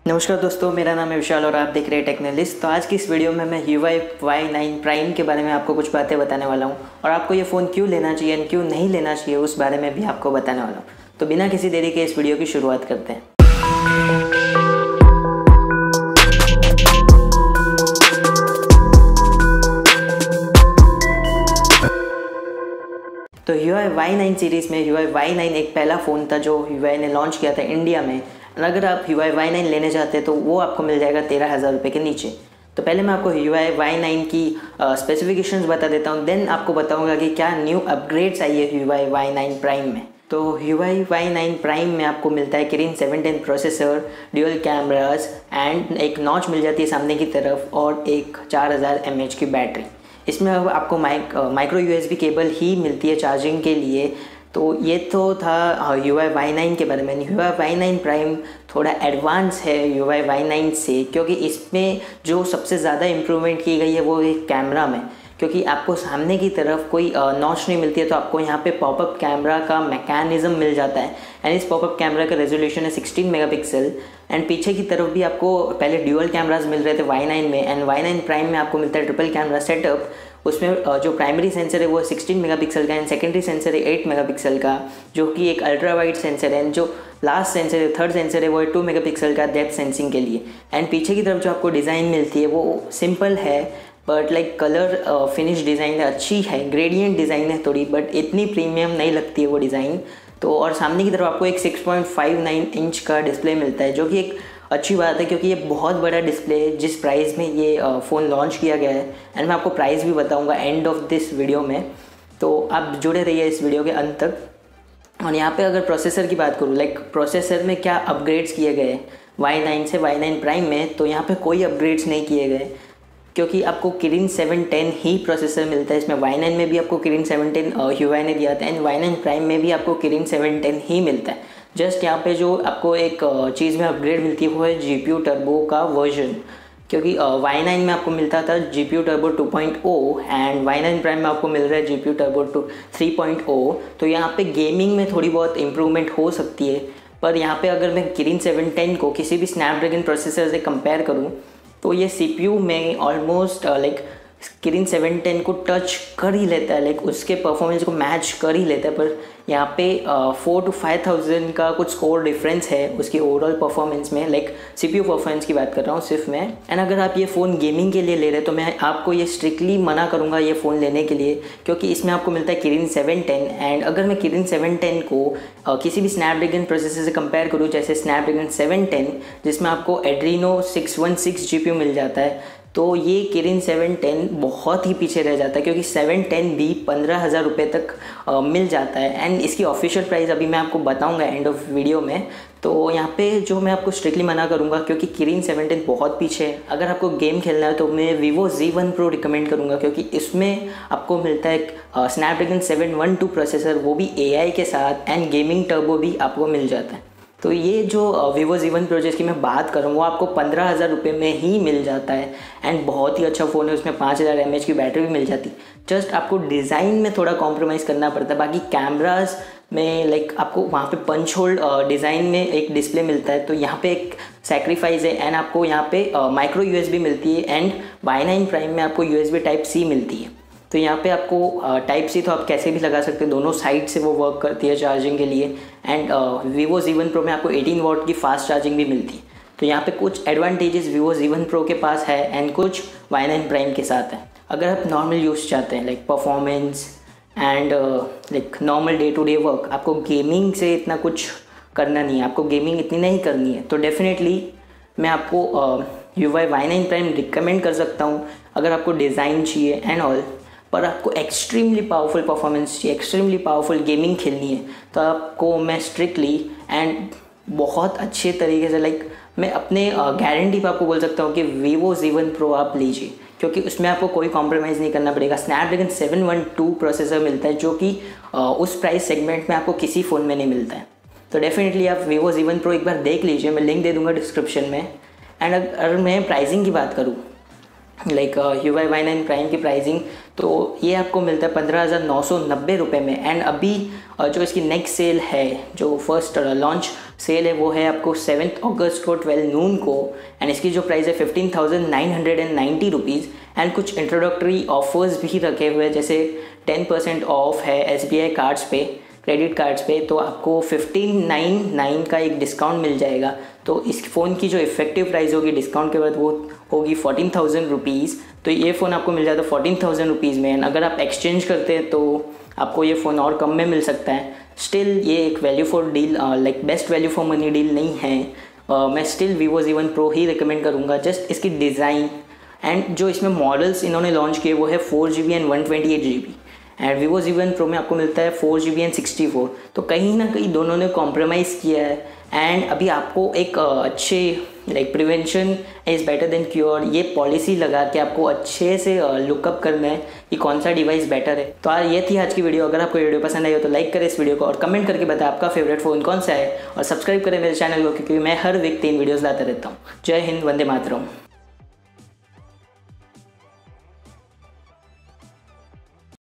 नमस्कार दोस्तों, मेरा नाम है विशाल और आप देख रहे हैं टेक्नलिस्ट। तो आज की इस वीडियो में मैं Huawei Y9 प्राइम के बारे में आपको कुछ बातें बताने वाला हूं और आपको ये फ़ोन क्यों लेना चाहिए और क्यों नहीं लेना चाहिए उस बारे में भी आपको बताने वाला हूं। तो बिना किसी देरी के इस वीडियो की शुरुआत करते हैं। तो Huawei Y9 सीरीज़ में Huawei Y9 एक पहला फ़ोन था जो Huawei ने लॉन्च किया था इंडिया में। अगर आप Huawei Y9 लेने चाहते हैं तो वो आपको मिल जाएगा 13,000 रुपये के नीचे। तो पहले मैं आपको Huawei Y9 की स्पेसिफिकेशंस बता देता हूँ, देन आपको बताऊँगा कि क्या न्यू अपग्रेड्स आई है Huawei Y9 प्राइम में। तो Huawei Y9 प्राइम में आपको मिलता है Kirin 710 processor, dual cameras and एक नॉच मिल जाती है सामने की तरफ और एक 4000 mAh की बैटरी। इसमें अब आपको माइक्रो USB केबल ही मिलती है चार्जिंग के लिए। तो ये तो था Huawei Y9 के बारे में। Huawei Y9 प्राइम थोड़ा एडवांस है Huawei Y9 से, क्योंकि इसमें जो सबसे ज़्यादा इम्प्रूवमेंट की गई है वो एक कैमरा में, क्योंकि आपको सामने की तरफ कोई नॉच नहीं मिलती है तो आपको यहाँ पे पॉपअप कैमरा का मैकेनिज़्म मिल जाता है। एंड इस पॉपअप कैमरा का रेजोल्यूशन है 16 मेगापिक्सल। एंड पीछे की तरफ भी आपको पहले ड्यूअल कैमराज मिल रहे थे Y9 में, एंड Y9 प्राइम में आपको मिलता है ट्रिपल कैमरा सेटअप। उसमें जो प्राइमरी सेंसर है वो 16 मेगापिक्सल का एंड सेकेंडरी सेंसर है 8 मेगापिक्सल का, जो कि एक अल्ट्रा वाइड सेंसर है। एंड जो लास्ट सेंसर है, थर्ड सेंसर है, वो है 2 मेगापिक्सल का डेप्थ सेंसिंग के लिए। एंड पीछे की तरफ जो आपको डिज़ाइन मिलती है वो सिंपल है, but like colour finish design है, अच्छी है, ग्रेडियंट डिज़ाइन है थोड़ी, बट इतनी प्रीमियम नहीं लगती है वो डिज़ाइन। तो और सामने की तरफ आपको एक 6.59 इंच का डिस्प्ले मिलता है, जो कि एक अच्छी बात है, क्योंकि ये बहुत बड़ा डिस्प्ले है जिस प्राइस में ये फ़ोन लॉन्च किया गया है। एंड मैं आपको प्राइस भी बताऊंगा एंड ऑफ दिस वीडियो में, तो आप जुड़े रहिए इस वीडियो के अंत तक। और यहाँ पे अगर प्रोसेसर की बात करूँ, लाइक प्रोसेसर में क्या अपग्रेड्स किए गए Y9 से Y9 प्राइम में, तो यहाँ पे कोई अपग्रेड्स नहीं किए गए, क्योंकि आपको Kirin 710 ही प्रोसेसर मिलता है। इसमें Y9 में भी आपको Kirin 710 Huawei ने दिया था एंड Y9 प्राइम में भी आपको Kirin 710 ही मिलता है। जस्ट यहाँ पे जो आपको एक चीज़ में अपग्रेड मिलती है वो है GPU टर्बो का वर्जन, क्योंकि Y9 में आपको मिलता था GPU turbo 2.0 and Y9 prime में आपको मिल रहा है GPU टर्बो 3.0। तो यहाँ पे गेमिंग में थोड़ी बहुत इम्प्रूवमेंट हो सकती है, पर यहाँ पे अगर मैं Kirin 710 को किसी भी स्नैपड्रैगन प्रोसेसर से कंपेयर करूँ तो ये CPU में ऑलमोस्ट लाइक Kirin 710 को टच कर ही लेता है, लाइक उसके परफॉर्मेंस को मैच कर ही लेता है। पर यहाँ पे 4,000 to 5,000 का कुछ स्कोर डिफरेंस है उसकी ओवरऑल परफॉर्मेंस में, लाइक CPU परफॉर्मेंस की बात कर रहा हूँ सिर्फ मैं। एंड अगर आप ये फ़ोन गेमिंग के लिए ले रहे हैं तो मैं आपको ये स्ट्रिक्टली मना करूँगा ये फ़ोन लेने के लिए, क्योंकि इसमें आपको मिलता है Kirin 710। एंड अगर मैं Kirin 710 को किसी भी स्नैपड्रैगन प्रोसेसर से कंपेयर करूँ, जैसे स्नैपड्रैगन 710 जिसमें आपको Adreno 616 GPU मिल जाता है, तो ये Kirin 710 बहुत ही पीछे रह जाता है, क्योंकि 710 भी 15,000 रुपये तक मिल जाता है। एंड इसकी ऑफिशियल प्राइस अभी मैं आपको बताऊंगा एंड ऑफ वीडियो में। तो यहाँ पे जो मैं आपको स्ट्रिक्टली मना करूँगा, क्योंकि Kirin 710 बहुत पीछे है। अगर आपको गेम खेलना है तो मैं vivo Z1 Pro रिकमेंड करूँगा, क्योंकि इसमें आपको मिलता है एक स्नैपड्रैगन 712 प्रोसेसर, वो भी AI के साथ, एंड गेमिंग टर्बो भी आपको मिल जाता है। तो ये जो vivo Z1 Pro जिसकी मैं बात करूँ वो आपको 15,000 रुपये में ही मिल जाता है एंड बहुत ही अच्छा फ़ोन है। उसमें 5000 mAh की बैटरी भी मिल जाती है। जस्ट आपको डिज़ाइन में थोड़ा कॉम्प्रोमाइज़ करना पड़ता है, बाकी कैमरास में लाइक आपको वहाँ पे पंच होल डिज़ाइन में एक डिस्प्ले मिलता है, तो यहाँ पे एक सेक्रीफाइस है। एंड आपको यहाँ पे माइक्रो USB मिलती है एंड Y9 प्राइम में आपको USB Type-C मिलती है। तो यहाँ पे आपको Type-C तो आप कैसे भी लगा सकते हैं, दोनों साइड से वो वर्क करती है चार्जिंग के लिए। एंड vivo Z1 Pro में आपको 18 वॉट की फास्ट चार्जिंग भी मिलती है। तो यहाँ पे कुछ एडवांटेजेस vivo Z1 Pro के पास है एंड कुछ Y9 प्राइम के साथ है। अगर आप नॉर्मल यूज़ चाहते हैं, like performance and like normal day to day work, आपको गेमिंग से इतना कुछ करना नहीं है, आपको गेमिंग इतनी नहीं करनी है, तो डेफिनेटली मैं आपको Huawei Y9 प्राइम रिकमेंड कर सकता हूँ अगर आपको डिज़ाइन चाहिए एंड ऑल। पर आपको एक्सट्रीमली पावरफुल परफॉर्मेंस चाहिए, एक्सट्रीमली पावरफुल गेमिंग खेलनी है, तो आपको मैं स्ट्रिक्टली एंड बहुत अच्छे तरीके से लाइक मैं अपने गारंटी पर आपको बोल सकता हूँ कि vivo Z1 Pro आप लीजिए, क्योंकि उसमें आपको कोई कॉम्प्रोमाइज़ नहीं करना पड़ेगा। स्नैपड्रैगन 712 प्रोसेसर मिलता है, जो कि उस प्राइस सेगमेंट में आपको किसी फ़ोन में नहीं मिलता है। तो डेफिनेटली आप vivo Z1 Pro एक बार देख लीजिए, मैं लिंक दे दूँगा डिस्क्रिप्शन में। एंड अगर मैं प्राइसिंग की बात करूँ, लाइक Huawei Y9 प्राइम की प्राइसिंग तो ये आपको मिलता है 15,990 रुपये में। एंड अभी जो इसकी नेक्स्ट सेल है, जो फर्स्ट लॉन्च सेल है, वो है आपको 7 अगस्त को 12 नून को। एंड इसकी जो प्राइस है 15,990 रुपीज़। एंड कुछ इंट्रोडक्टरी ऑफर्स भी रखे हुए हैं, जैसे 10% ऑफ है SBI कार्ड्स पे, क्रेडिट कार्ड्स पे, तो आपको 1599 का एक डिस्काउंट मिल जाएगा। तो इस फ़ोन की जो इफेक्टिव प्राइस होगी डिस्काउंट के बाद वो होगी 14,000 रुपीज़। तो ये फ़ोन आपको मिल जाता है 14,000 रुपीज़ में। एंड अगर आप एक्सचेंज करते हैं तो आपको ये फ़ोन और कम में मिल सकता है। स्टिल ये एक value for deal, like best value for money deal नहीं है। मैं स्टिल vivo Y9 Pro ही रिकमेंड करूँगा। जस्ट इसकी डिज़ाइन एंड जो इसमें मॉडल्स इन्होंने लॉन्च किए वो है 4GB and 128GB। And vivo Y9 Pro में आपको मिलता है 4GB एंड 64। तो कहीं ना कहीं दोनों ने कॉम्प्रोमाइज़ किया है। एंड अभी आपको एक अच्छे like prevention is better than cure, ये पॉलिसी लगा के आपको अच्छे से लुकअप करना है कि कौन सा डिवाइस बेटर है। तो ये थी आज की वीडियो। अगर आपको वीडियो पसंद आई हो तो लाइक करें इस वीडियो को और कमेंट करके बताएं आपका फेवरेट फ़ोन कौन सा है। और सब्सक्राइब करें मेरे चैनल को, क्योंकि मैं हर वीक 3 वीडियोज़ लाता रहता हूँ। जय हिंद, वंदे मातरम।